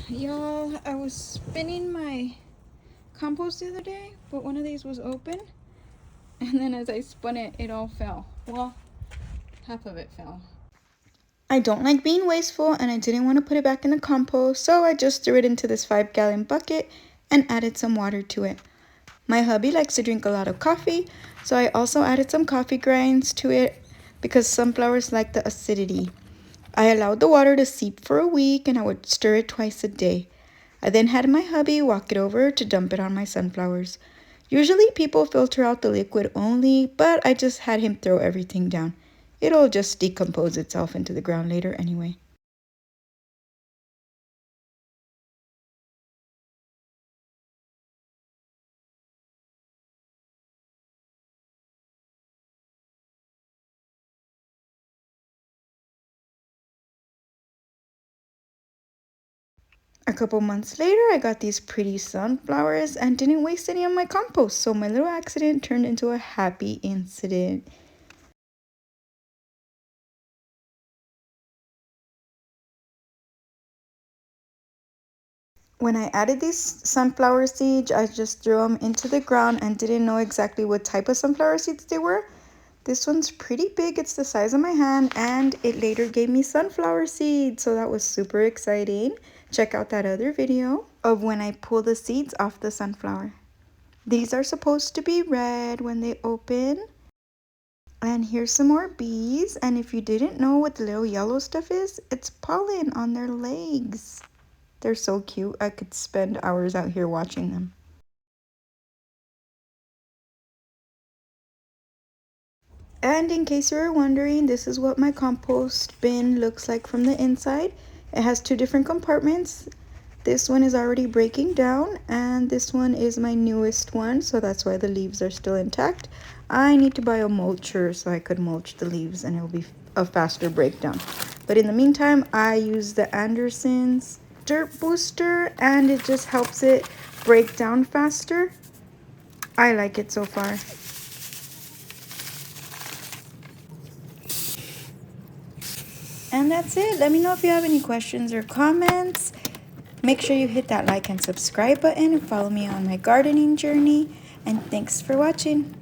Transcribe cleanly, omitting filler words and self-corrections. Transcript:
Y'all, I was spinning my compost the other day, but one of these was open, and then as I spun it, it all fell. Well, half of it fell. I don't like being wasteful, and I didn't want to put it back in the compost, so I just threw it into this 5-gallon bucket and added some water to it. My hubby likes to drink a lot of coffee, so I also added some coffee grinds to it because sunflowers like the acidity. I allowed the water to seep for a week, and I would stir it twice a day. I then had my hubby walk it over to dump it on my sunflowers. Usually people filter out the liquid only, but I just had him throw everything down. It'll just decompose itself into the ground later anyway. A couple months later, I got these pretty sunflowers and didn't waste any of my compost, so my little accident turned into a happy incident. When I added these sunflower seeds, I just threw them into the ground and didn't know exactly what type of sunflower seeds they were. This one's pretty big, it's the size of my hand, and it later gave me sunflower seeds, so that was super exciting. Check out that other video of when I pull the seeds off the sunflower. These are supposed to be red when they open. And here's some more bees, and if you didn't know what the little yellow stuff is, it's pollen on their legs. They're so cute. I could spend hours out here watching them. And in case you were wondering, this is what my compost bin looks like from the inside. It has 2 different compartments. This one is already breaking down, and this one is my newest one, so that's why the leaves are still intact. I need to buy a mulcher so I could mulch the leaves and it'll be a faster breakdown. But in the meantime, I use the Anderson's dirt booster, and it just helps it break down faster. I like it so far. And that's it. Let me know if you have any questions or comments. Make sure you hit that like and subscribe button and follow me on my gardening journey. And thanks for watching.